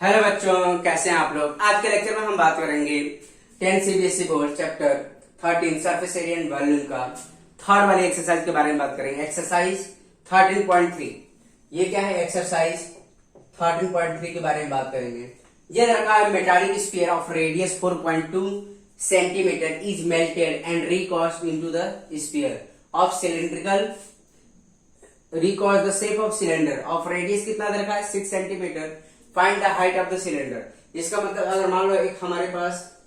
Hello बच्चों, कैसे हैं आप लोग। आज के लेक्चर में हम बात करेंगे 10 CBSE board chapter 13 surface area and volume का थर्ड वाली एक्सरसाइज के बारे में बात करेंगे। एक्सरसाइज 13.3। ये क्या है? एक्सरसाइज 13.3 के बारे में बात करेंगे। ये रखा है metallic sphere of radius 4.2 centimetre is melted and recast into the sphere of cylindrical recast the shape of cylinder of radius कितना दे रखा है? 6 centimetre. Find the height of the cylinder. इसका मतलब अगर मान लो एक हमारे पास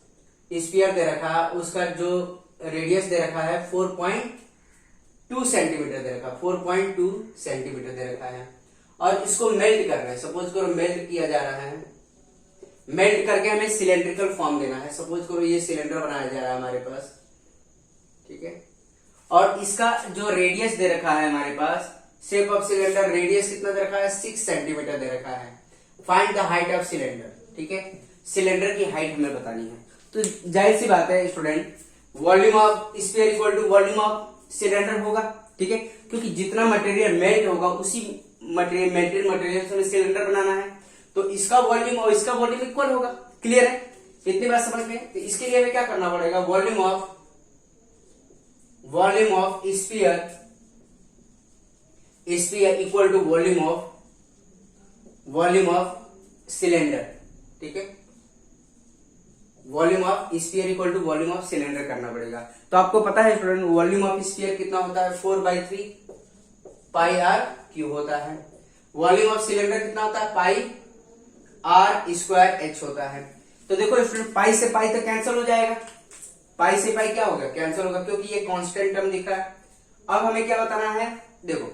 स्फीयर दे रखा है, उसका जो रेडियस दे रखा है 4.2 सेंटीमीटर दे रखा है, 4.2 सेंटीमीटर दे रखा है, और इसको मेल्ट करना है। सपोज करो मेल्ट किया जा रहा है, मेल्ट करके हमें सिलेंड्रिकल फॉर्म देना है। सपोज करो ये सिलेंडर बनाया जा रहा है हमारे पास, ठीक है, और इसका जो रेडियस दे रखा है हमारे पास, शेप ऑफ सिलेंडर रेडियस कितना दे रखा है? 6 सेंटीमीटर दे रखा है। Find the height of cylinder, ठीक है, सिलेंडर की हाइट हमें बतानी है। तो जाहिर सी बात है student, volume of sphere equal to volume of cylinder होगा, ठीक है, क्योंकि जितना मटेरियल मेल्ट होगा उसी मटेरियल मेल्टेड मटेरियल से हमें सिलेंडर बनाना है, तो इसका वॉल्यूम और इसका वॉल्यूम इक्वल होगा। क्लियर है? इतनी बात समझ में। तो इसके लिए हमें क्या करना पड़ेगा? Volume of sphere equal to volume of cylinder, ठीक है, volume of sphere equal to volume of cylinder करना पड़ेगा। तो आपको पता है स्टूडेंट, वॉल्यूम ऑफ स्फीयर कितना होता है? 4/3 पाई आर क्यूब होता है। वॉल्यूम ऑफ सिलेंडर कितना होता है? पाई आर स्क्वायर एच होता है। तो देखो स्टूडेंट, पाई से पाई तो कैंसिल हो जाएगा, पाई से पाई क्या होगा? कैंसिल होगा, क्योंकि ये कांस्टेंट टर्म दिख रहा है। अब हमें क्या बताना है? देखो,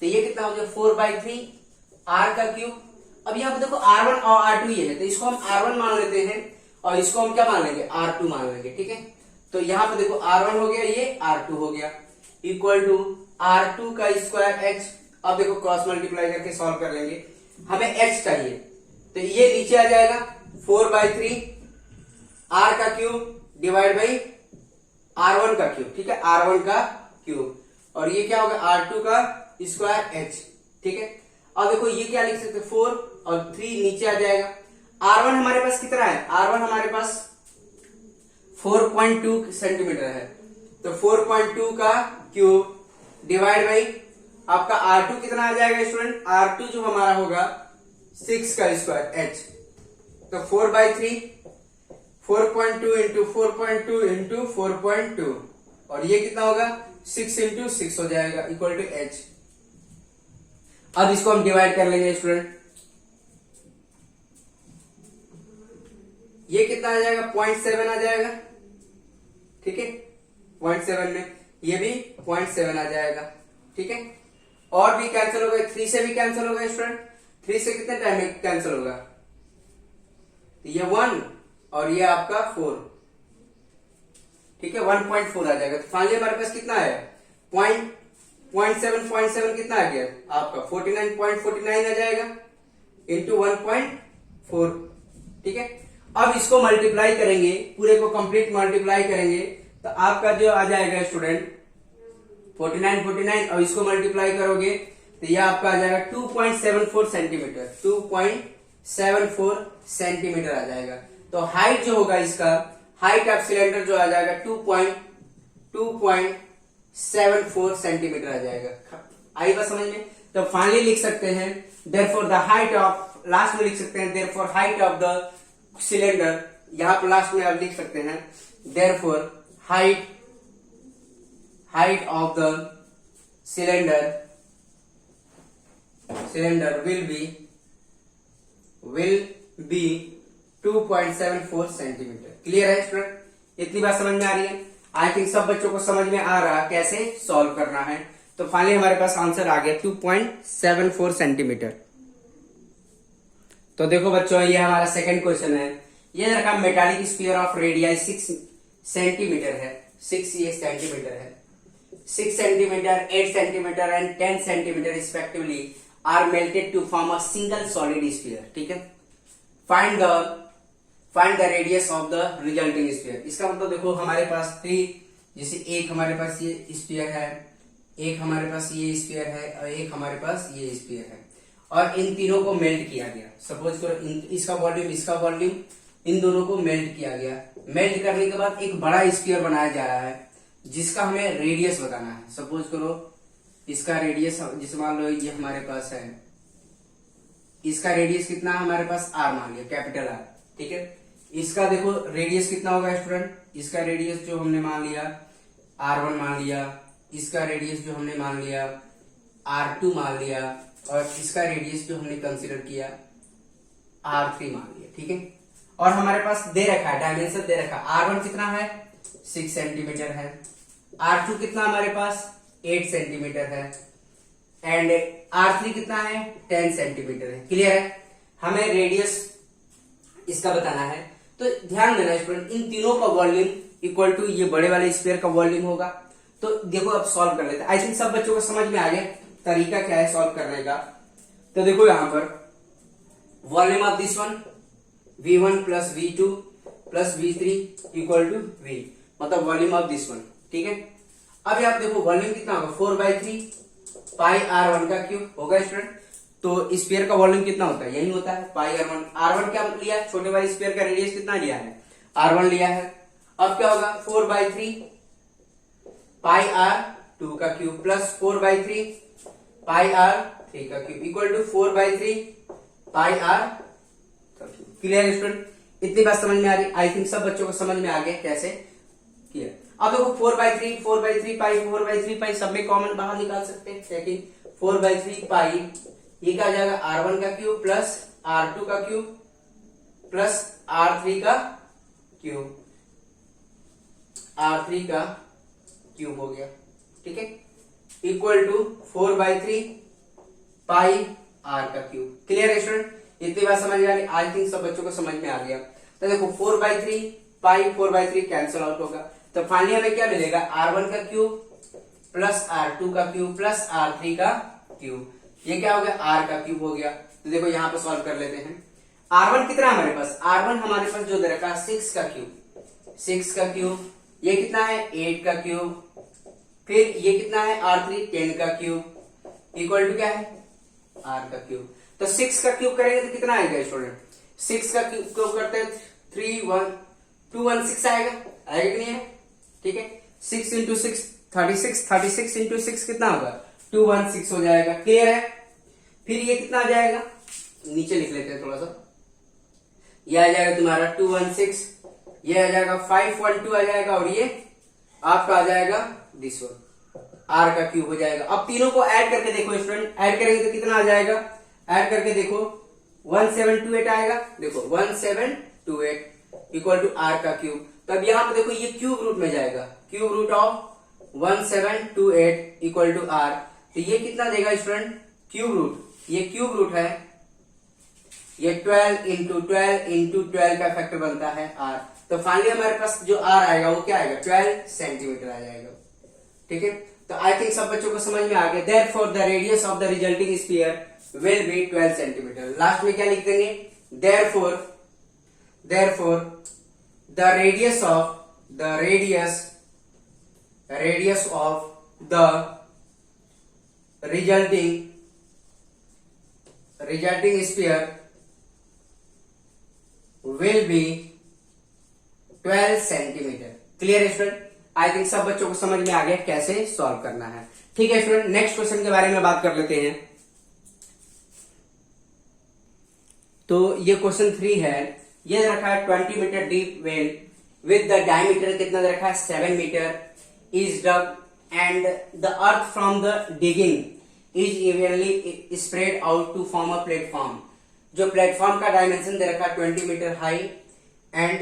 तो ये कितना हो गया? 4/3 आर का क्यूब। अब यहाँ पे देखो R1 और R2 ये है, तो इसको हम R1 मान लेते हैं और इसको हम क्या मान लेंगे? R2 मान लेंगे, ठीक है। तो यहाँ पे देखो R1 हो गया, ये R2 हो गया, इक्वल टू R2 का स्क्वायर H। अब देखो क्रॉस मल्टीप्लाई करके सॉल्व कर लेंगे, हमें H चाहिए, तो ये नीचे आ जाएगा 4/3 R का क्यूब डिवाइड बाई R1 का क्यूब, ठीक है, R1 का क्यूब, और ये क्या होगा? R2 का स्क्वायर H, ठीक है। अब देखो ये क्या लिख सकते? 4 और 3 नीचे आ जाएगा। R1 हमारे पास कितना है? R1 हमारे पास 4.2 सेंटीमीटर है, तो 4.2 का क्यूब डिवाइड बाई आपका R2 कितना आ जाएगा स्टूडेंट? R2 जो हमारा होगा 6 का स्क्वायर H, तो 4/3 4.2 इंटू 4.2 इंटू 4.2, और ये कितना होगा? 6 इंटू 6 हो जाएगा, इक्वल टू H। अब इसको हम डिवाइड कर लेंगे स्टूडेंट, ये कितना आ जाएगा? 0.7 आ जाएगा, ठीक है, 0.7 में ये भी 0.7 आ जाएगा, ठीक है। और भी कैंसिल हो गए, 3 से भी कैंसिल हो गए स्टूडेंट। 3 से कितने टाइम में कैंसिल होगा? तो ये 1 और ये आपका 4, ठीक है, 1.4 आ जाएगा। तो फाइनली हमारे पास कितना है? 0.7 कितना आ गया आपका? 49.49 आ जाएगा इंटू 1.4, ठीक है। अब इसको मल्टीप्लाई करेंगे, पूरे को कंप्लीट मल्टीप्लाई करेंगे, तो आपका जो आ जाएगा स्टूडेंट 49 और इसको मल्टीप्लाई करोगे तो यह आपका आ जाएगा 2.74 सेंटीमीटर, 2.74 सेंटीमीटर आ जाएगा। तो हाइट जो होगा इसका, हाइट ऑफ सिलेंडर जो आ जाएगा 2.74 सेंटीमीटर आ जाएगा। आई बात समझ में? तो फाइनली लिख सकते हैं therefore the height of, last में लिख सकते हैं therefore height of the cylinder, यहां पर लास्ट में आप लिख सकते हैं therefore height of the cylinder will be 2.74 centimetre. Clear है स्टूडेंट? इतनी बात समझ में आ रही है? आई थिंक सब बच्चों को समझ में आ रहा कैसे सॉल्व करना है। तो फाइनली हमारे पास आंसर आ गया 2.74 सेंटीमीटर। तो देखो बच्चों, ये हमारा सेकंड क्वेश्चन है। ये रखा metallic sphere of radius 6 centimetre है, 6 ये सेंटीमीटर है, 6 centimetre, 8 centimetre and 10 centimetre respectively are melted to form a single solid sphere, ठीक है। Find the radius of the resulting sphere. इसका मतलब देखो हमारे पास 3, जैसे एक हमारे पास ये स्फीयर है, एक हमारे पास ये स्फीयर है और एक हमारे पास ये स्फीयर है, और इन तीनों को मेल्ट किया गया। सपोज करो इसका वॉल्यूम इन दोनों को मेल्ट किया गया। मेल्ट करने के बाद एक बड़ा स्फीयर बनाया जा रहा है जिसका हमें रेडियस बताना है। सपोज करो इसका रेडियस, जिस मान लो ये हमारे पास है, इसका रेडियस कितना है हमारे पास, आर मान लिया, कैपिटल आर, ठीक है। इसका देखो रेडियस कितना होगा स्टूडेंट, इसका रेडियस जो हमने मान लिया R1 मान लिया, इसका रेडियस जो हमने मान लिया R2 मान लिया, और इसका रेडियस जो हमने कंसीडर किया R3 मान लिया, ठीक है। और हमारे पास दे रखा है, डायमेंशन दे रखा है, R1 कितना है 6 सेंटीमीटर है, R2 कितना हमारे पास 8 सेंटीमीटर है, एंड R3 कितना है 10 सेंटीमीटर है। क्लियर है, हमें रेडियस इसका बताना है। तो ध्यान देना स्टूडेंट, इन तीनों का वॉल्यूम इक्वल टू ये बड़े वाले स्फीयर का वॉल्यूम होगा। तो देखो अब सॉल्व कर लेते हैं। आई थिंक सब बच्चों को समझ में आ गया तरीका क्या है सॉल्व करने का। तो देखो यहां पर volume of this one V1 plus V2 plus V3 equal to V, मतलब वॉल्यूम ऑफ दिस वन, ठीक है। अब आप देखो वॉल्यूम कितना होगा 4/3 पाई R1 का क्यूब होगा स्टूडेंट। तो स्फीयर का वॉल्यूम कितना होता है, यही होता है पाई R1। R1 क्या लिया, छोटे वाले स्फीयर का रेडियस कितना लिया है R1 लिया है। अब क्या होगा 4/3 पाई R2 का क्यूब प्लस 4/3 पाई R3 का cube equal to 4/3 pi R का क्यूब। क्लियर स्टूडेंट, इतनी बात समझ में आ रही। आई थिंक सब बच्चों को समझ में आ गया कैसे किया। अब देखो 4/3 पाई सब में कॉमन बाहर निकाल सकते हैं। सेकंड 4/3 पाई, ये क्या आ जाएगा R1 का क्यूब प्लस R2 का क्यूब प्लस R3 का क्यूब, R3 का क्यूब हो गया, ठीक है, इक्वल टू 4/3 पाई R का क्यूब। क्लियर स्टूडेंट, इतनी बात समझ में आ रही। आई थिंक सब बच्चों को समझ में आ गया। तो देखो 4/3 पाई 4/3 कैंसिल आउट होगा, तो फाइनली हमें क्या मिलेगा R1 का क्यूब प्लस R2 का क्यूब प्लस R3 का क्यूब। ये क्या हो गया R का क्यूब हो गया। तो देखो यहाँ पे सॉल्व कर लेते हैं। R1 कितना हमारे पास, R1 हमारे पास जो दे रखा है 6 का क्यूब, 6 का क्यूब, ये कितना है 8 का क्यूब, फिर ये कितना है R3 10 का क्यूब इक्वल टू क्या है R का क्यूब। तो 6 का क्यूब करेंगे तो कितना आएगा स्टूडेंट, 6 का क्यूब करते हैं 216 आएगा, आएगा कि नहीं है, ठीक है। 6 इंटू 6 36 इंटू 6 कितना होगा 216 हो जाएगा। क्लियर है, फिर ये कितना आ जाएगा, नीचे लिख लेते हैं थोड़ा सा, ये आ जाएगा तुम्हारा 216, ये आ जाएगा 512 आ जाएगा, और ये आपका आ जाएगा दिस वन R का क्यूब हो जाएगा। अब तीनों को ऐड करके देखो स्टूडेंट, ऐड करेंगे तो कितना आ जाएगा, ऐड करके देखो 1728 आएगा। देखो 1728 इक्वल टू R का क्यूब। तब यहां पर देखो ये क्यूब रूट में जाएगा, cube root of 1728 equal to R। तो ये कितना देगा स्टूडेंट, क्यूब रूट, ये क्यूब रूट है, ये 12 इंटू 12 का फैक्टर बनता है R। तो फाइनली हमारे पास जो R आएगा वो क्या आएगा 12 सेंटीमीटर आ जाएगा, ठीक है। तो आई थिंक सब बच्चों को समझ में आ गया। Therefore the radius of the resulting sphere will be 12 centimetre. Last में क्या लिख देंगे, therefore the radius of the resulting sphere will be 12 centimetre. Clear student, I think सब बच्चों को समझ में आ गया कैसे सॉल्व करना है, ठीक है स्टूडेंट। नेक्स्ट क्वेश्चन के बारे में बात कर लेते हैं। तो ये क्वेश्चन 3 है, ये रखा है 20 metre deep well with the diameter कितना रखा है 7 metre is dug and the earth from the digging is evenly spread out to form a platform. जो प्लेटफॉर्म का डायमेंशन दे रखा है 20 metre high and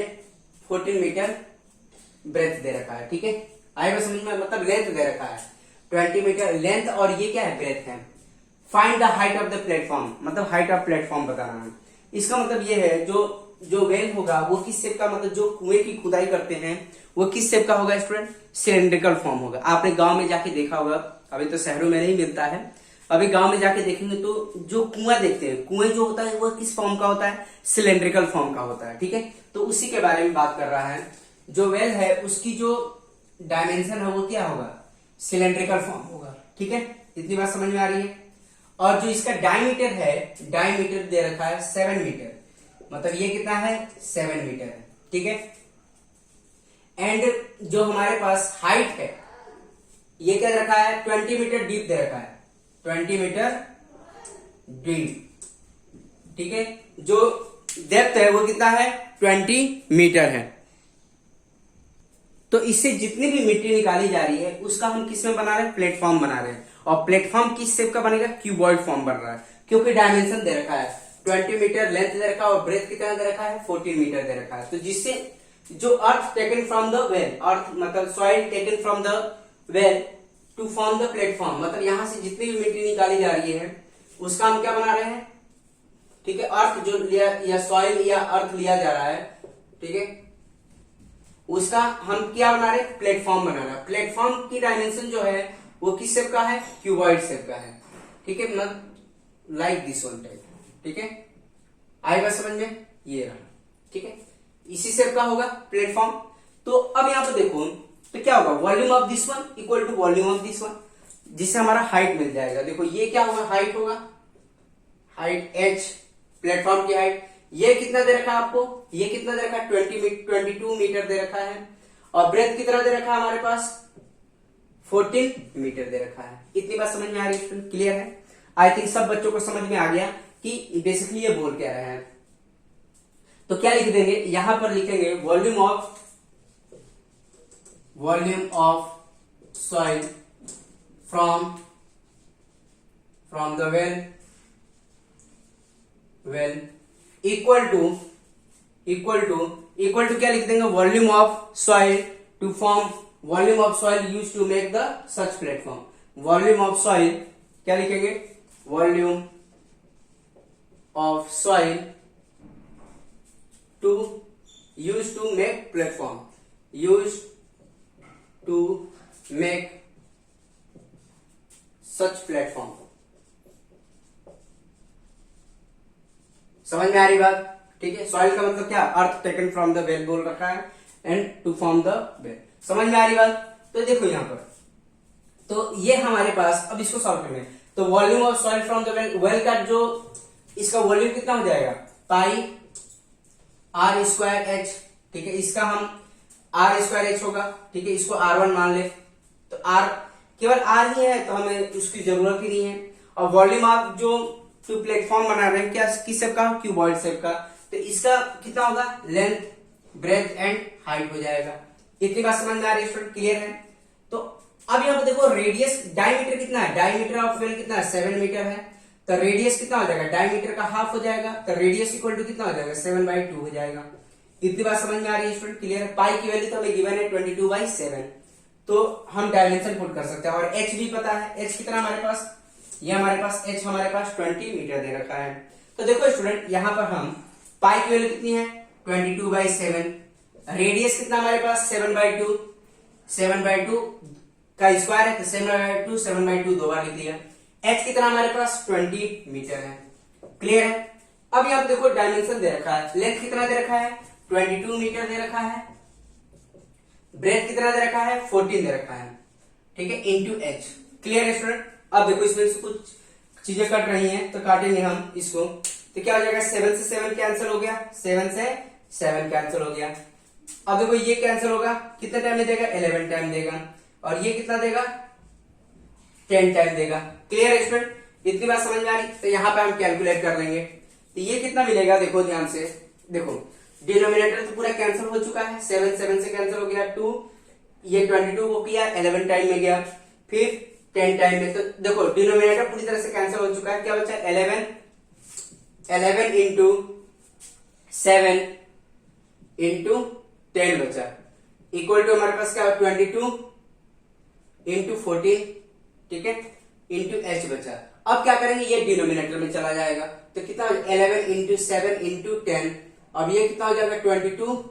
14 metre breadth दे रखा है, ठीक है। आएगा समझ में, मतलब लेंथ दे रखा है 20 मीटर लेंथ, और ये क्या है ब्रेथ है। Find the height of the platform, मतलब हाइट ऑफ प्लेटफॉर्म बताना है। इसका मतलब ये है जो वेल होगा वो किस शेप का, मतलब जो कुएं की खुदाई करते हैं वो किस शेप का होगा स्टूडेंट, सिलेंड्रिकल फॉर्म होगा। आपने गांव में जाके देखा होगा, अभी तो शहरों में नहीं मिलता है, अभी गांव में जाके देखेंगे तो जो कुआं देखते हैं, कुएं जो होता है वो किस फॉर्म का होता है, सिलेंड्रिकल फॉर्म का होता है, ठीक है। तो उसी के बारे में बात कर रहा है। जो वेल है उसकी जो डायमेंशन है वो क्या होगा, सिलेंड्रिकल फॉर्म होगा, ठीक है। इतनी बात समझ में आ रही है। और जो इसका डायमीटर है, डायमीटर दे रखा है 7 मीटर, मतलब ये कितना है 7 मीटर है, ठीक है। एंड जो हमारे पास हाइट है ये क्या दे रखा है 20 मीटर डीप दे रखा है, 20 मीटर डीप, ठीक है। जो डेप्थ है वो कितना है 20 मीटर है। तो इससे जितनी भी मिट्टी निकाली जा रही है उसका हम किस में बना रहे हैं, प्लेटफॉर्म बना रहे हैं। और प्लेटफॉर्म किस शेप का बनेगा, क्यूबॉइड फॉर्म बन रहा है, क्योंकि डायमेंशन दे रखा है 20 मीटर लेंथ दे रखा है और ब्रेथ कितना दे रखा है 14 मीटर दे रखा है। तो जिससे जो earth taken from the well, earth मतलब soil taken from the well to form the platform, मतलब यहां से जितनी भी मिट्टी निकाली जा रही है उसका हम क्या बना रहे हैं, ठीक है। अर्थ जो लिया या सॉइल या अर्थ लिया जा रहा है, ठीक है, उसका हम क्या बना रहे हैं, प्लेटफॉर्म बना रहे हैं। प्लेटफॉर्म की डायमेंशन जो है वो किस शेप का है, क्यूबॉइड शेप का है, ठीक है, मतलब लाइक दिस वन टाइप, ठीक है। आएगा समझ में, ये रहा, ठीक है, इसी शेप का होगा प्लेटफॉर्म। तो अब यहां पर देखो तो क्या होगा, volume of this one equal to volume of this one, जिससे हमारा हाइट मिल जाएगा। देखो ये क्या होगा, हाइट होगा, हाइट h, प्लेटफॉर्म की हाइट। ये कितना दे रखा है आपको, ये कितना दे रखा है 22 मीटर दे रखा है। और ब्रेथ कितना दे रखा है हमारे पास 14 मीटर दे रखा है। इतनी बात समझ में आ रही है, क्लियर है। आई थिंक सब बच्चों को समझ में आ गया कि बेसिकली ये बोल क्या रहे हैं। तो क्या लिख देंगे, यहां पर लिखेंगे volume of soil from the well equal to क्या लिख देंगे, volume of soil to form, volume of soil use to make the such platform. Volume of soil क्या लिखेंगे, volume of soil to use to make platform, use to make such platform. समझ में आ रही बात, ठीक है। सॉइल का मतलब क्या, earth taken from the well बोल रखा है and to form the well. समझ में आ रही बात। तो देखो यहां पर, तो ये हमारे पास, अब इसको सॉल्व करेंगे तो volume of soil from the well, well का जो इसका वॉल्यूम कितना हो जाएगा, पाई आर स्क्वायर एच, ठीक है। इसका हम आर स्क्वायर एच होगा, ठीक है, इसको R1 मान ले। तो आर केवल आर ही है तो हमें उसकी जरूरत ही नहीं है। और वॉल्यूम ऑफ जो टू प्लेटफॉर्म बना रहे हैं क्या, किस शेप का, क्यूबॉइड शेप का, तो इसका कितना होगा, लेंथ ब्रेथ एंड हाइट हो जाएगा। इतनी बात समझ में आ रही है स्टूडेंट, क्लियर है। तो अब यहाँ पर देखो रेडियस, डायमीटर कितना है, डायमीटर ऑफ वेल कितना है 7 मीटर है, तो रेडियस कितना हो जाएगा, डायमीटर का हाफ हो जाएगा, तो रेडियस इक्वल टू कितना हो जाएगा 7/2 हो जाएगा। इतनी बात समझ में आ रही है स्टूडेंट, क्लियर है। पाई की वैल्यू तो हमें गिवन है 22/7, तो हम डायमेंशन पुट कर सकते हैं। और एच भी पता है, एच कितना हमारे पास, ये हमारे पास एच हमारे पास 20 मीटर दे रखा है। तो देखो स्टूडेंट यहां पर हम पाई की वैल्यू कितनी है 22/7, रेडियस कितना हमारे पास 7/2, 7/2 का स्क्वायर है तो 7/2 दो बार लिख दिया। एच कितना हमारे पास 20 मीटर है, क्लियर है। अब यहां देखो डायमेंशन दे रखा है, लेंथ कितना दे रखा है 22 मीटर दे रखा है, ब्रेथ कितना दे रखा है 14 दे रखा है, ठीक है, इंटू एच, क्लियर है स्टूडेंट। अब देखो इसमें से कुछ चीजें कट रही हैं तो काटेंगे हम इसको, तो क्या हो जाएगा 7 से 7 कैंसिल हो गया, 7 से 7 कैंसिल हो गया। अब देखो ये कैंसिल होगा, कितना टाइम में देगा 11 टाइम देगा, और ये कितना देगा 10 टाइम देगा, क्लियर है स्टूडेंट। इतनी बात समझ में आ रही। तो यहाँ पे हम कैलकुलेट कर लेंगे तो ये कितना मिलेगा, देखो ध्यान से, देखो डिनोमिनेटर तो पूरा कैंसिल हो चुका है, 7 से कैंसिल हो गया, 2 ये 22 को किया 11 टाइम में गया, फिर 10 टाइम में। तो देखो डिनोमिनेटर पूरी तरह से कैंसिल हो चुका है, क्या बचा 11 इंटू 7 इंटू 10 बचा, इक्वल टू हमारे पास क्या 22 इंटू 14, ठीक है, इंटू एच बचा। अब क्या करेंगे, ये डिनोमिनेटर में चला जाएगा तो कितना 11 इंटू 7 इंटू 10, अब ये कितना हो जाएगा 22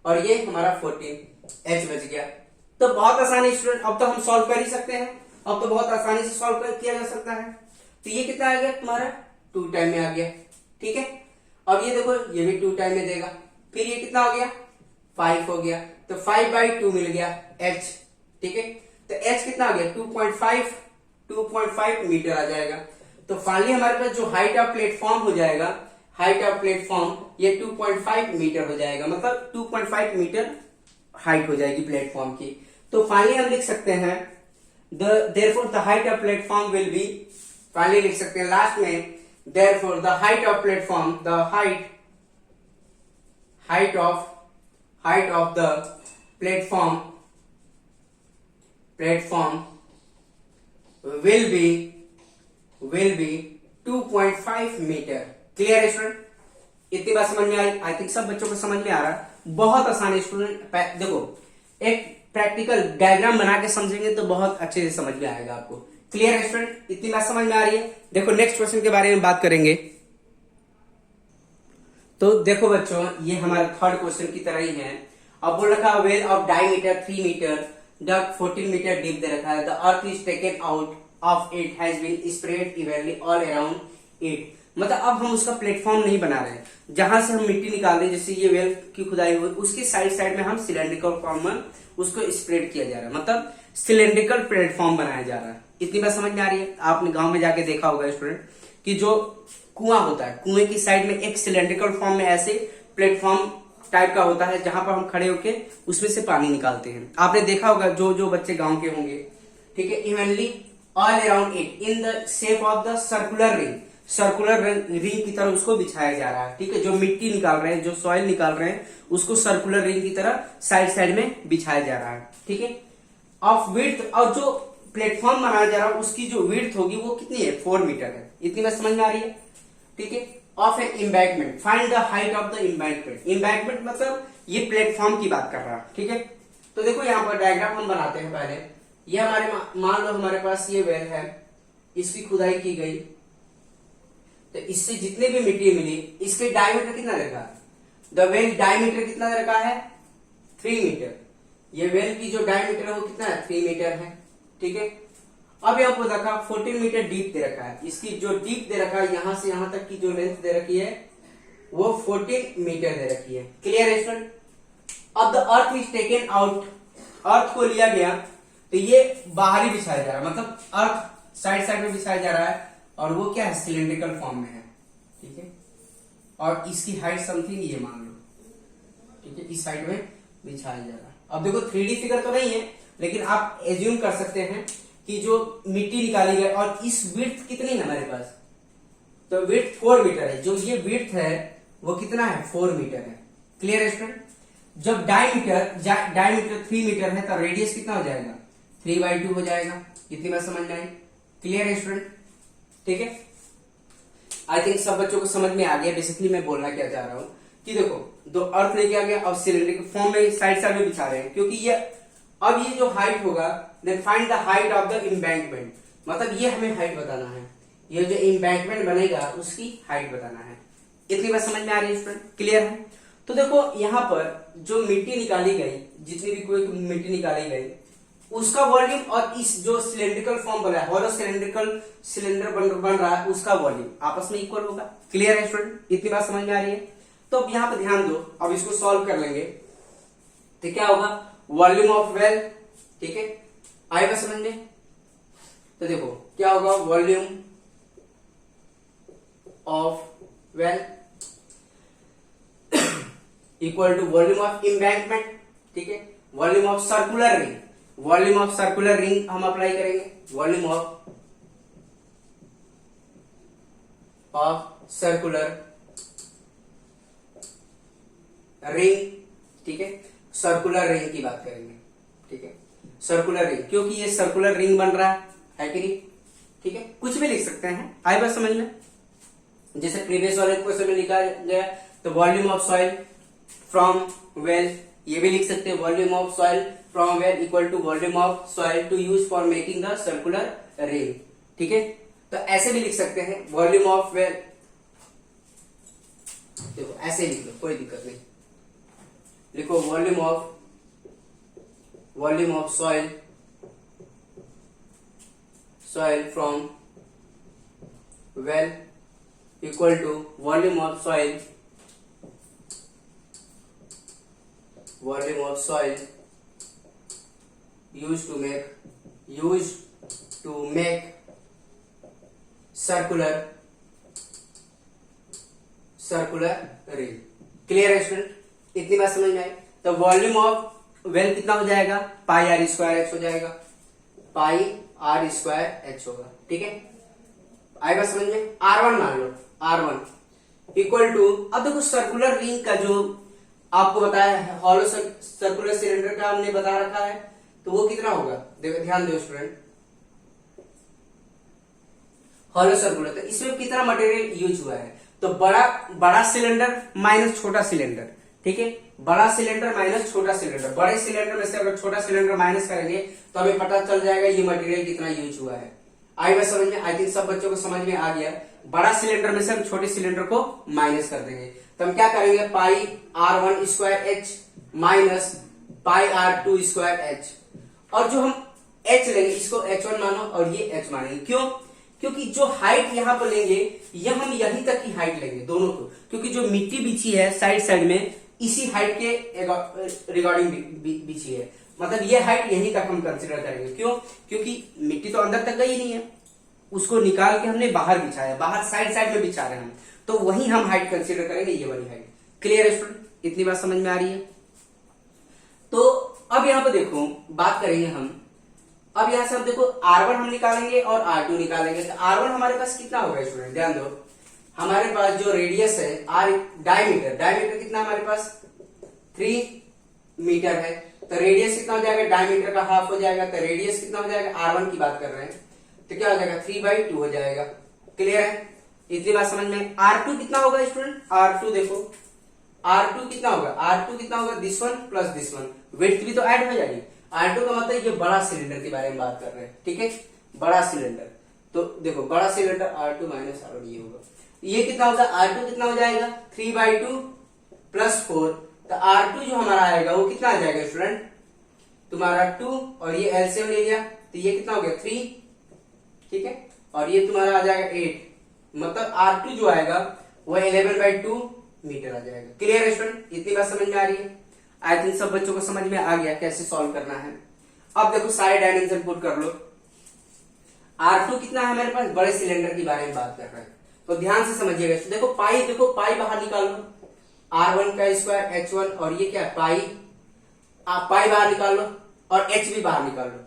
और ये हमारा 14, एच बच गया। तो बहुत आसानी स्टूडेंट, अब तो हम सॉल्व कर ही सकते हैं, अब तो बहुत आसानी से सॉल्व किया जा सकता है। तो ये कितना आ गया तुम्हारा 2 टाइम में आ गया, ठीक है। अब ये देखो ये भी 2 टाइम में देगा, फिर ये कितना हो गया 5 हो गया, तो 5/2 मिल गया h, ठीक है। तो h कितना आ गया 2.5 मीटर आ जाएगा। तो फाइनली हमारे पास जो हाइट ऑफ प्लेटफॉर्म हो जाएगा, हाइट ऑफ प्लेटफॉर्म ये 2.5 मीटर हो जाएगा, मतलब 2.5 मीटर हाइट हो जाएगी प्लेटफॉर्म की। तो फाइनली हम लिख सकते हैं therefore the height of platform will be, finally लिख सकते हैं लास्ट में, therefore the height of platform, the height of the platform will be 2.5 metre. Clear है स्टूडेंट? इतनी बात समझ में आई? आई थिंक सब बच्चों को समझ में आ रहा है। बहुत आसान है स्टूडेंट। देखो, एक प्रैक्टिकल डायग्राम बना के समझेंगे तो बहुत अच्छे से समझ में आएगा आपको। क्लियर है स्टूडेंट? इतनी बात समझ में आ रही है? देखो नेक्स्ट क्वेश्चन के बारे में बात करेंगे। तो देखो बच्चों, ये हमारा थर्ड क्वेश्चन की तरह ही है। अब बोल रखा well of diameter 3 metre, dug 14 metre deep दे रखा है। The earth is taken out of it has been spread evenly all around it. मतलब अब हम उसका प्लेटफॉर्म नहीं बना रहे हैं, जहां से हम मिट्टी निकाल रहे हैं, जैसे ये वेल की खुदाई हुई, उसकी साइड साइड में हम सिलेंड्रिकल फॉर्म में उसको स्प्रेड किया जा रहा है, मतलब सिलेंड्रिकल प्लेटफॉर्म बनाया जा रहा है। इतनी बात समझ में आ रही है? आपने गांव में जाके देखा होगा स्टूडेंट कि जो कुआं होता है, कुएं की साइड में एक सिलेंड्रिकल फॉर्म में ऐसे प्लेटफॉर्म टाइप का होता है, जहां पर हम खड़े होके उसमें से पानी निकालते हैं। आपने देखा होगा, जो जो बच्चे गांव के होंगे, ठीक है। Evenly all around it in the shape of the circular ring, circular ring की तरह उसको बिछाया जा रहा है, ठीक है। जो मिट्टी निकाल रहे हैं, जो सॉइल निकाल रहे हैं, उसको सर्कुलर रिंग की तरह साइड साइड में बिछाया जा रहा है, ठीक है। ऑफ विड्थ, और जो प्लेटफॉर्म बनाया जा रहा है उसकी जो विड्थ होगी वो कितनी है? 4 मीटर है। इतनी बात समझ में आ रही है? ठीक है। Of an embankment, find the height of the embankment. Embankment मतलब ये प्लेटफॉर्म की बात कर रहा है, ठीक है। तो देखो यहाँ पर डायग्राम हम बनाते हैं पहले। ये हमारे, मान लो हमारे पास ये वेल है, इसकी खुदाई की गई, तो इससे जितने भी मिट्टी मिली, इसके डायमीटर कितना रखा है? द वेल डायमीटर कितना रखा है? 3 मीटर। ये वेल की जो डायमीटर है वो कितना है? 3 मीटर है, ठीक है। अब यहाँ पर देखा 14 मीटर डीप दे रखा है। इसकी जो डीप दे रखा है, यहां से यहां तक की जो लेंथ दे रखी है वो 14 मीटर दे रखी है। क्लियर है स्टूडेंट? अब the earth is taken out, earth को लिया गया तो ये बाहरी बिछाया जा रहा है, मतलब अर्थ साइड साइड में बिछाया जा रहा है, और वो क्या है? सिलेंड्रिकल फॉर्म में है, ठीक है। और इसकी हाइट समथिंग ये मान लो, ठीक है, इस साइड में बिछाया जा रहा है। अब देखो 3D फिगर तो नहीं है, लेकिन आप एज्यूम कर सकते हैं कि जो मिट्टी निकाली गई, और इस विड्थ कितनी है हमारे पास? तो विड्थ 4 मीटर है। जो ये विड्थ है वो कितना है? 4 मीटर है। क्लियर है स्टूडेंट? जब डायमीटर 3 मीटर है तो रेडियस कितना हो जाएगा? 3/2 हो जाएगा। इतनी बात समझ में आई? क्लियर है स्टूडेंट? ठीक है। आई थिंक सब बच्चों को समझ में आ गया। बेसिकली मैं बोलना क्या चाह रहा हूं कि देखो, दो अर्थ लेके आ गया, अब सिलेंड्रिकल फॉर्म में साइड साइड में बिछा रहे हैं, क्योंकि ये अब ये जो हाइट होगा, then find the height of the embankment, मतलब ये हमें हाइट बताना है। ये जो एम्बैंकमेंट बनेगा उसकी हाइट बताना है। इतनी बात समझ में आ रही है स्टूडेंट? क्लियर है? तो देखो यहाँ पर जो मिट्टी निकाली गई, जितनी भी कोई मिट्टी निकाली गई, उसका वॉल्यूम और इस जो सिलेंड्रिकल फॉर्म बना है, हॉलो सिलेंडर बन रहा है, उसका वॉल्यूम आपस में इक्वल होगा। क्लियर है स्टूडेंट? इतनी बात समझ में आ रही है? तो अब यहाँ पर ध्यान दो, अब इसको सॉल्व कर लेंगे तो क्या होगा? वॉल्यूम ऑफ वेल, ठीक है, आएगा समझ में? तो देखो क्या होगा? Volume of well equal to volume of embankment, ठीक है। Volume of circular ring, volume of circular ring हम अप्लाई करेंगे। वॉल्यूम ऑफ सर्कुलर रिंग, ठीक है, सर्कुलर रिंग की बात करेंगे, ठीक है। सर्कुलर रिंग, क्योंकि ये सर्कुलर रिंग बन रहा है कि नहीं? ठीक है, कुछ भी लिख सकते हैं, आए बात समझ में? जैसे प्रीवियस वाले क्वेश्चन में लिखा गया, तो volume of soil from well, ये भी लिख सकते हैं, volume of soil from well equal to volume of soil to use for making the circular ring, ठीक है। तो ऐसे भी लिख सकते हैं, वॉल्यूम ऑफ वेल, देखो ऐसे लिख लो, कोई दिक्कत नहीं। लिखो volume of soil from well equal to volume of soil used to make circular ring. Clear है स्टूडेंट, इतनी बात समझ में आई। तो वॉल्यूम ऑफ वेल कितना हो जाएगा, पाई आर स्क्वायर एच हो जाएगा, पाई आर स्क्वायर एच होगा। ठीक है, आएगा समझ में। R1 मान लो, R1 इक्वल टू, अब देखो सर्कुलर रिंग का जो आपको बताया है, हॉलो सर्कुलर सिलेंडर का हमने बता रखा है, तो वो कितना होगा, देखो ध्यान दो स्टूडेंट, हॉलो सर्कुलर, तो इसमें कितना मटेरियल यूज हुआ है, तो बड़ा सिलेंडर माइनस छोटा सिलेंडर। ठीक है, बड़ा सिलेंडर माइनस छोटा सिलेंडर, बड़े सिलेंडर में से अगर छोटा सिलेंडर माइनस करेंगे तो हमें पता चल जाएगा ये मटेरियल कितना यूज हुआ है। आई बात समझ में, आई थिंक सब बच्चों को समझ में आ गया। बड़ा सिलेंडर में से हम छोटे सिलेंडर को माइनस कर देंगे, तो हम क्या करेंगे, पाई R1 square H minus pi R2 square H, और जो हम एच लेंगे इसको H1 मानो और ये एच मानेंगे। क्यों, क्योंकि जो हाइट यहाँ पर लेंगे यह हम यहीं तक की हाइट लेंगे दोनों को, क्योंकि जो मिट्टी बिछी है साइड साइड में इसी हाइट के रिगार्डिंग बिछी है, मतलब ये हाइट यहीं तक हम कंसीडर करेंगे। क्यों, क्योंकि मिट्टी तो अंदर तक गई नहीं है, उसको निकाल के हमने बाहर बिछाया, बाहर साइड साइड में बिछा रहे हैं हम, तो वही हम हाइट कंसीडर करेंगे, ये वाली हाइट। क्लियर है स्टूडेंट, इतनी बात समझ में आ रही है। तो अब यहाँ पे देखो बात करेंगे हम, अब यहां से हम देखो R1 हम निकालेंगे और R2 निकालेंगे, तो R1 हमारे पास कितना होगा स्टूडेंट, ध्यान दो, हमारे पास जो रेडियस है आर डायमीटर कितना हमारे पास 3 मीटर है, तो रेडियस कितना हो जाएगा, डायमीटर का हाफ हो जाएगा, तो रेडियस कितना हो जाएगा, R1 की बात कर रहे हैं, तो क्या हो जाएगा 3/2 हो जाएगा। क्लियर है, इतनी बात समझ में। R2 कितना होगा स्टूडेंट, R2 देखो, R2 कितना होगा, this one plus this one, width भी तो ऐड हो जाएगी। R2 का मतलब ये बड़ा सिलेंडर के बारे में बात कर रहे हैं। ठीक है, बड़ा सिलेंडर, तो देखो बड़ा सिलेंडर R2 माइनस R1 ये होगा, ये कितना होगा, R2 कितना हो जाएगा 3/2 प्लस 4, तो R2 जो हमारा आएगा वो कितना आ जाएगा स्टूडेंट, तुम्हारा 2 और ये एलसीएम ले लिया तो ये कितना हो गया 3। ठीक है, और ये तुम्हारा आ जाएगा 8, मतलब R2 जो आएगा वो 11/2 मीटर आ जाएगा। क्लियर है स्टूडेंट, इतनी बात समझ में आ रही है। आई थिंक सब बच्चों को समझ में आ गया कैसे सॉल्व करना है। अब देखो सारे डायमेंशन पुट कर लो। R2 कितना है हमारे पास, बड़े सिलेंडर के बारे में बात कर रहे हैं, तो ध्यान से समझिएगा। देखो पाई बाहर निकाल लो, R1 का स्क्वायर H1, और ये क्या है पाई बाहर निकाल लो और H भी बाहर निकाल लो,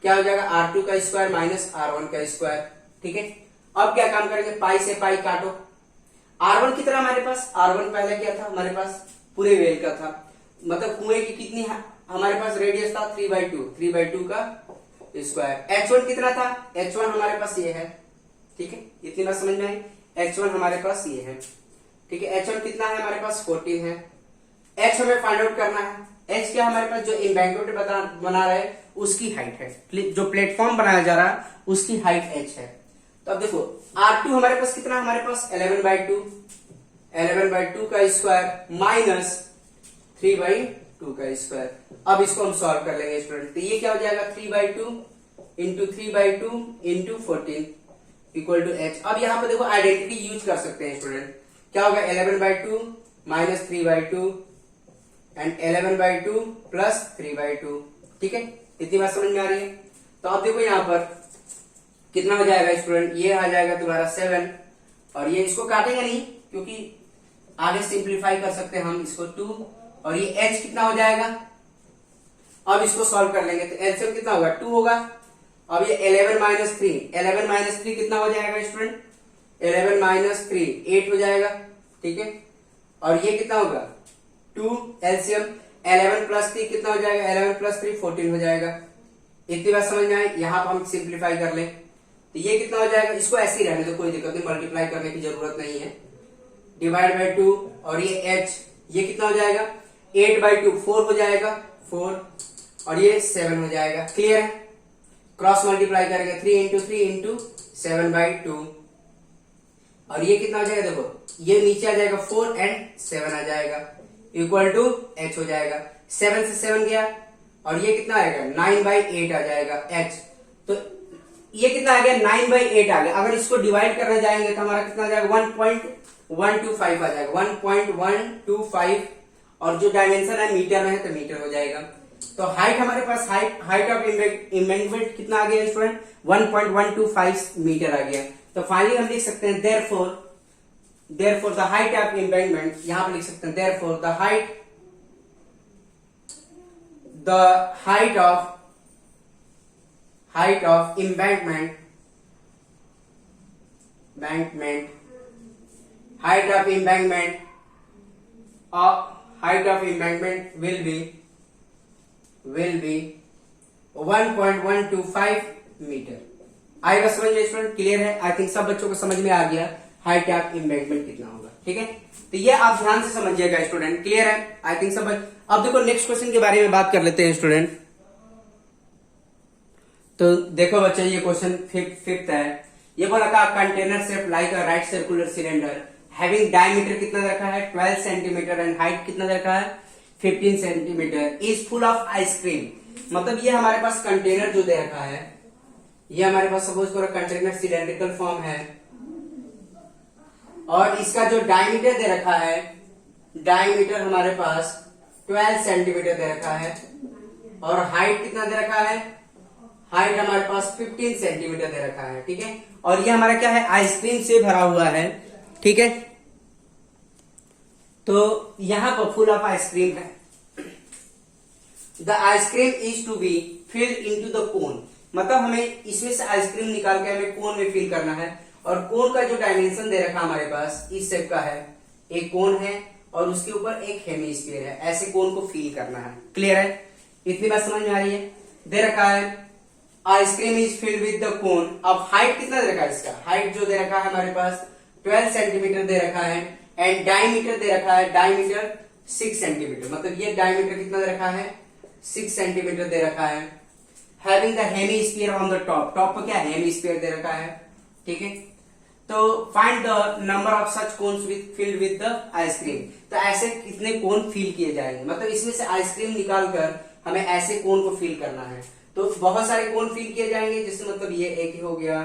क्या हो जाएगा R2 का स्क्वायर माइनस R1 का स्क्वायर। ठीक है, अब क्या काम करेंगे, पाई से पाई काटो। R1 कितना हमारे पास, R1 पहले क्या था हमारे पास, पूरे वेल का था, मतलब कुएं की कितनी हमारे पास रेडियस था 3/2 का स्क्वायर। H1 कितना था, H1 हमारे पास ये है। ठीक है, इतनी बात समझ में आई, H1 हमारे पास ये है। ठीक है, H1 कितना है हमारे पास 14 है। H हमें फाइंड आउट करना है, H क्या हमारे पास जो एम्बैंकमेंट बना रहे हैं उसकी हाइट है, जो प्लेटफॉर्म बनाया जा रहा है उसकी हाइट H है। तो अब देखो R2 हमारे पास कितना, हमारे पास 11/2 का स्क्वायर माइनस 3/2 का स्क्वायर। अब इसको हम सॉल्व कर लेंगे स्टूडेंट, तो ये क्या हो जाएगा 3/2 into 3/2 into 14 equal to H। अब यहाँ पे देखो आइडेंटिटी यूज कर सकते हैं स्टूडेंट, क्या होगा 11/2 माइनस 3/2 एंड 11/2 प्लस 3/2। ठीक है, इतनी बात समझ में आ रही है। तो अब देखो यहाँ पर कितना हो जाएगा स्टूडेंट, ये आ जाएगा तुम्हारा 7, और ये इसको काटेंगे नहीं क्योंकि आगे सिंप्लीफाई कर सकते हैं हम इसको 2, और ये H कितना हो जाएगा, अब इसको सॉल्व कर लेंगे तो एलसीएम कितना होगा 2 होगा। अब ये 11 माइनस 3 कितना हो जाएगा स्टूडेंट, 11 माइनस 3 8 हो जाएगा। ठीक है, और ये कितना होगा 2 एलसीएम, 11 प्लस 3 कितना हो जाएगा, 11 प्लस 3 14 हो जाएगा। इतनी बात समझ में आई। यहाँ पर हम सिंप्लीफाई कर लें तो ये कितना हो जाएगा, इसको ऐसे ही रहने दो, कोई दिक्कत नहीं, मल्टीप्लाई करने की जरूरत नहीं है। डिवाइड बाई 2, और ये H ये कितना हो जाएगा 8/2 4 हो जाएगा 4, और ये 7 हो जाएगा। क्लियर है, क्रॉस मल्टीप्लाई करेंगे 3 इंटू 3 इंटू 7/2, और ये कितना हो जाएगा, देखो ये नीचे आ जाएगा 4 एंड 7 आ जाएगा इक्वल टू H हो जाएगा। 7 से 7 गया, और ये कितना आएगा 9/8 आ जाएगा H। तो ये कितना आ गया 9/8 आ गया। अगर इसको डिवाइड करने जाएंगे तो हमारा कितना आ जाएगा 1.125 आ जाएगा, 1.125, और जो डायमेंशन है मीटर में है तो मीटर हो जाएगा। तो हाइट हमारे पास हाइट ऑफ एम्बैंकमेंट कितना आ गया स्टूडेंट 1.125 मीटर आ गया। तो फाइनली हम लिख सकते हैं therefore the height of embankment, यहां पर लिख सकते हैं therefore the height of embankment will be 1.125 metre. आएगा समझ में स्टूडेंट? क्लियर है? आई थिंक सब बच्चों को समझ में आ गया हाइट ऑफ एम्बैंकमेंट कितना होगा। ठीक है, तो ये आप ध्यान से समझिएगा स्टूडेंट। क्लियर है? आई थिंक सब। अब देखो नेक्स्ट क्वेश्चन के बारे में बात कर लेते हैं स्टूडेंट। तो देखो बच्चे, ये क्वेश्चन फिफ्थ है। ये बोला था container shape like a right circular cylinder having diameter कितना दे रखा है 12 सेंटीमीटर एंड हाइट कितना दे रखा है 15 centimetre is full of ice cream. मतलब ये हमारे पास कंटेनर जो दे रखा है, ये हमारे पास सपोज करो कंटेनर सिलेंड्रिकल फॉर्म है और इसका जो डायमीटर दे रखा है, डायमीटर हमारे पास 12 सेंटीमीटर दे रखा है और हाइट कितना दे रखा है, हाइट हमारे पास 15 सेंटीमीटर दे रखा है। ठीक है, और ये हमारा क्या है, आइसक्रीम से भरा हुआ है। ठीक है, तो यहां पर फुल ऑफ आइसक्रीम है। The ice cream is to be filled into the cone, मतलब हमें इसमें से आइसक्रीम निकाल के हमें कोन में फिल करना है और कोन का जो डायमेंशन दे रखा हमारे पास इस शेप का है, एक कोन है और उसके ऊपर एक हेमिस्फीयर है, ऐसे कोन को फिल करना है। क्लियर है? इतनी बात समझ में आ रही है? दे रखा है ice cream is filled with the cone. अब हाइट कितना दे रखा है, इसका हाइट जो दे रखा है हमारे पास 12 सेंटीमीटर दे रखा है एंड डायमीटर दे रखा है, डायमीटर 6 सेंटीमीटर, मतलब ये डायमीटर कितना दे रखा है 6 सेंटीमीटर दे रखा है। Having the hemisphere on the top, top पर क्या हेमिस्फीयर दे रखा है। ठीक है, तो find the number of such cones with filled with the ice cream. तो ऐसे कितने कोन फिल किए जाएंगे, मतलब इसमें से आइसक्रीम निकालकर हमें ऐसे कोन को फिल करना है। तो बहुत सारे कोन फिल किए जाएंगे, जिससे मतलब ये एक हो गया,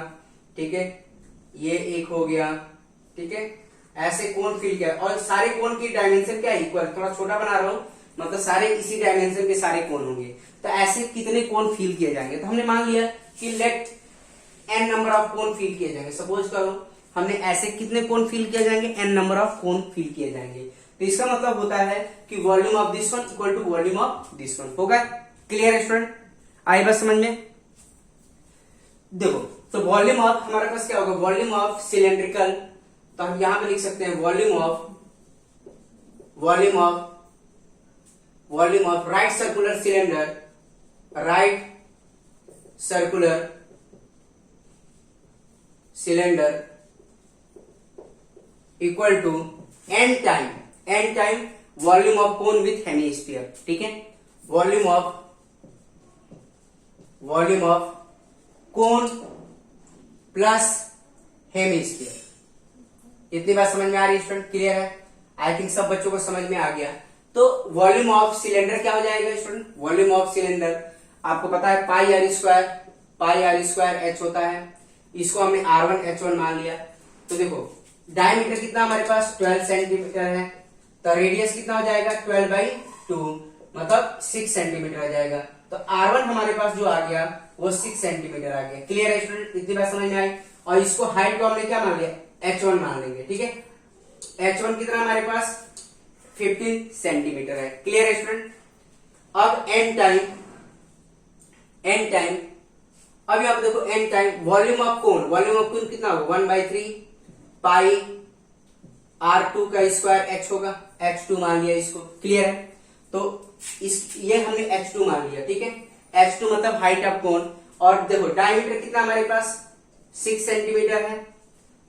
ठीक है, ये एक हो गया, ठीक है, ऐसे कोन फिल किया और सारे कोन की डायमेंशन क्या इक्वल, थोड़ा छोटा बना रहा हूं, मतलब सारे इसी डायमेंशन के सारे कोन होंगे। तो ऐसे कितने कोन फिल किए जाएंगे, तो हमने मान लिया कि let n number of cone fill किए जाएंगे। सपोज करो हमने ऐसे कितने कोन फिल किए जाएंगे, n number of cone fill किए जाएंगे। तो इसका मतलब होता है कि volume of this one equal to volume of this one होगा। Clear student? आई बस समझ में? देखो, तो वॉल्यूम ऑफ हमारे पास क्या होगा, वॉल्यूम ऑफ सिलेंड्रिकल, तो हम यहां पे लिख सकते हैं volume of right circular cylinder, right circular cylinder equal to n time volume of cone with hemisphere. ठीक है, volume of cone plus hemisphere. इतनी बात समझ में आ रही है स्टूडेंट? क्लियर है? आई थिंक सब बच्चों को समझ में आ गया। तो वॉल्यूम ऑफ सिलेंडर क्या हो जाएगा स्टूडेंट, वॉल्यूम ऑफ सिलेंडर आपको पता है पाई आर स्क्वायर एच होता है, इसको हमने R1 H1 मान लिया। तो देखो डायमीटर कितना हमारे पास 12 सेंटीमीटर है, तो रेडियस कितना हो जाएगा 12/2, मतलब 6 सेंटीमीटर आ जाएगा। तो R1 हमारे पास जो आ गया वो 6 सेंटीमीटर आ गया। क्लियर है स्टूडेंट? इतनी बात समझ में आई। और इसको हाइट को हमने क्या मान लिया, H1 मान लेंगे। ठीक है, H1 कितना हमारे पास 15 सेंटीमीटर है। क्लियर है स्टूडेंट? अब n टाइम अब यहाँ पे देखो n टाइम वॉल्यूम ऑफ कोन कितना होगा 1/3 पाई R2 का स्क्वायर h होगा, H2 मान लिया इसको। क्लियर है? तो ये हमने H2 मान लिया। ठीक है, H2 मतलब हाइट ऑफ कोन। और देखो डायमीटर कितना हमारे पास 6 सेंटीमीटर है,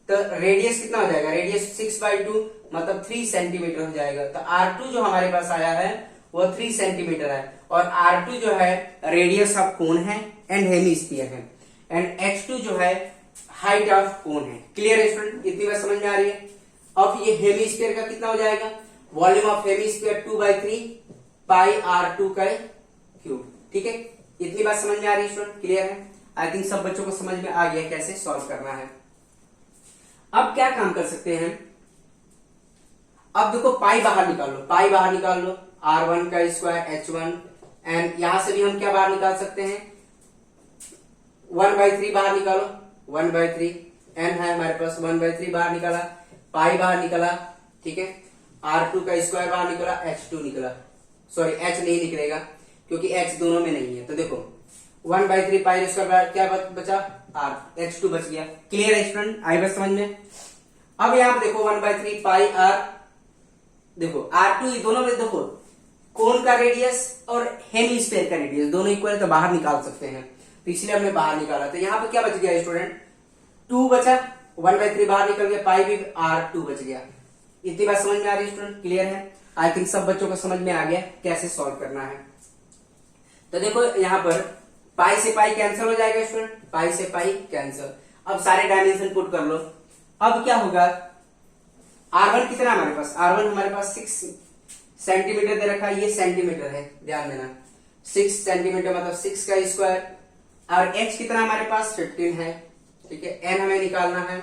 तो रेडियस कितना हो जाएगा, रेडियस 6/2 मतलब 3 सेंटीमीटर हो जाएगा। तो R2 जो हमारे पास आया है वो 3 सेंटीमीटर है और R2 जो है रेडियस ऑफ कोन है एंड हेमिस्फीयर है एंड H2 जो है हाइट ऑफ कोन है। क्लियर है स्टूडेंट? इतनी बात समझ में आ रही है। अब ये हेमिस्फीयर का कितना हो जाएगा, volume of hemisphere 2/3 pi R2 का क्यूब। ठीक है, इतनी बात समझ में आ रही है स्टूडेंट? क्लियर है? आई थिंक सब बच्चों को समझ में आ गया कैसे सॉल्व करना है। अब क्या काम कर सकते हैं, अब देखो पाई बाहर निकाल लो R1 का स्क्वायर H1 एंड यहां से भी हम क्या बाहर निकाल सकते हैं 1/3 बाहर निकालो 1/3 n है हमारे पास 1/3 बाहर निकाला, पाई बाहर निकाला, ठीक है, R2 का स्क्वायर बाहर निकला, H2 निकला, सॉरी H नहीं निकलेगा क्योंकि H दोनों में नहीं है। तो देखो 1/3 पाई स्क्वायर क्या बचा, R, H2 बच गया। क्लियर है स्टूडेंट, आई बस समझ में। अब यहाँ पे देखो 1/3 पाई R, देखो R2 ये दोनों में देखो कोन का रेडियस और हेमिस्फीयर का रेडियस दोनों इक्वल है तो बाहर निकाल सकते हैं, तो इसलिए हमने बाहर निकाला। तो यहाँ पे क्या बच गया स्टूडेंट, 2 बचा, 1/3 बाहर निकल गया, पाई भी R2 बच गया। इतनी बात समझ में आ रही है स्टूडेंट, क्लियर है। आई थिंक सब बच्चों को समझ में आ गया कैसे सॉल्व करना है। तो देखो यहाँ पर पाई से पाई कैंसिल हो जाएगा स्टूडेंट, पाई से पाई कैंसिल। अब सारे डायमेंशन पुट कर लो। अब क्या होगा, R1 कितना हमारे पास, R1 हमारे पास 6 सेंटीमीटर दे रखा है, ये सेंटीमीटर है, ध्यान देना 6 सेंटीमीटर मतलब 6 का स्क्वायर, और H कितना हमारे पास 15 है, ठीक है, N हमें निकालना है।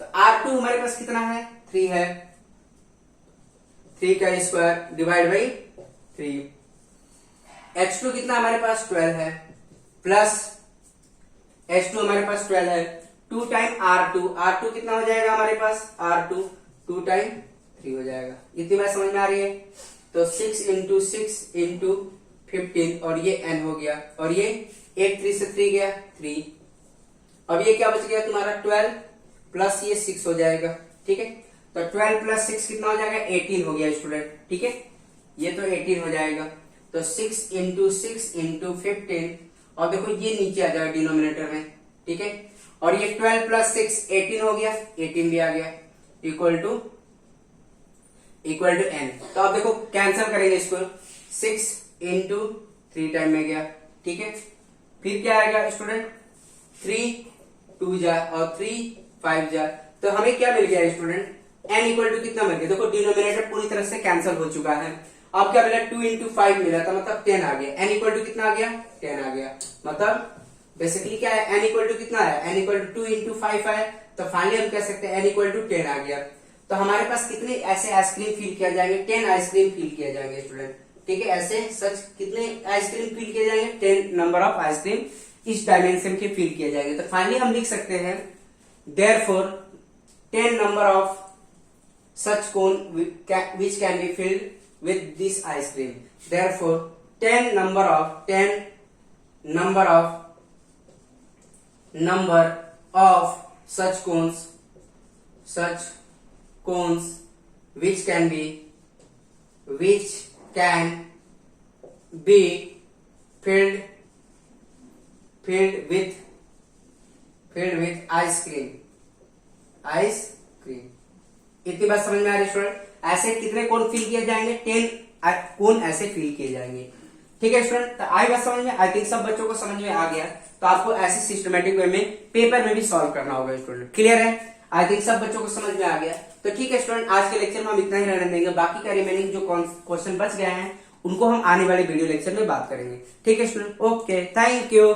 तो R2 हमारे पास कितना है, 3 है, 3 का स्क्वायर डिवाइड बाई 3। H2 कितना हमारे पास 12 है, प्लस H2 हमारे पास 12 है, 2 टाइम R2 कितना हो जाएगा हमारे पास, R2 2 टाइम 3 हो जाएगा। इतनी बात समझ में आ रही है। तो 6 इंटू 6 इंटू 15 और ये n हो गया, और ये 8 3 से 3 गया 3। अब ये क्या बच गया तुम्हारा 12 प्लस ये 6 हो जाएगा, ठीक है। तो 12 प्लस 6 कितना हो जाएगा, 18 हो गया स्टूडेंट, ठीक है, ये तो 18 हो जाएगा। तो 6 इंटू 6 इंटू 15, और देखो ये नीचे आ जाएगा डिनोमिनेटर में, ठीक है, और ये 12 प्लस 6 18 हो गया, 18 भी आ गया, इक्वल टू n। तो अब देखो कैंसिल करेंगे इसको, 6 इंटू 3 टाइम में गया, ठीक है, फिर क्या आएगा स्टूडेंट, 3 2 जा और 3 5 जा। तो हमें क्या मिल गया स्टूडेंट, n इक्वल टू कितना मिल गया, देखो डिनोमिनेटर पूरी तरह से कैंसिल हो चुका है। अब क्या मिला, 2 इंटू 5 मिला था, मतलब 10 आ गया। n इक्वल टू कितना आ गया, 10 आ गया। मतलब बेसिकली क्या है, n इक्वल टू कितना है, n इक्वल टू 2 इंटू 5 है, तो फाइनली हम कह सकते हैं n इक्वल टू 10 आ गया। तो हमारे पास कितने ऐसे आइसक्रीम फील किया जाएंगे, 10 आइसक्रीम फील किया जाएंगे स्टूडेंट, ठीक है। ऐसे सच कितने आइसक्रीम फील किए जाएंगे, 10 नंबर ऑफ आइसक्रीम इस डायमेंशन के फील किए जाएंगे। तो फाइनली हम लिख सकते हैं therefore 10 number of such cone which can be filled with this ice cream. Therefore 10 number of such cones which can be filled with ice cream। इतनी बात समझ में आ रही स्टूडेंट। ऐसे कितने कोन फिल किए जाएंगे, 10 कोन ऐसे फिल किए जाएंगे, ठीक है स्टूडेंट। तो आई बात समझ में, आई थिंक सब बच्चों को समझ में आ गया। तो आपको ऐसे सिस्टमेटिक वे में पेपर में भी सॉल्व करना होगा स्टूडेंट, क्लियर है। आई थिंक सब बच्चों को समझ में आ गया। तो ठीक है स्टूडेंट, आज के लेक्चर में हम इतना ही रहने देंगे। बाकी का रिमेनिंग जो क्वेश्चन बच गए हैं उनको हम आने वाले वीडियो लेक्चर में बात करेंगे, ठीक है स्टूडेंट। Okay, thank you.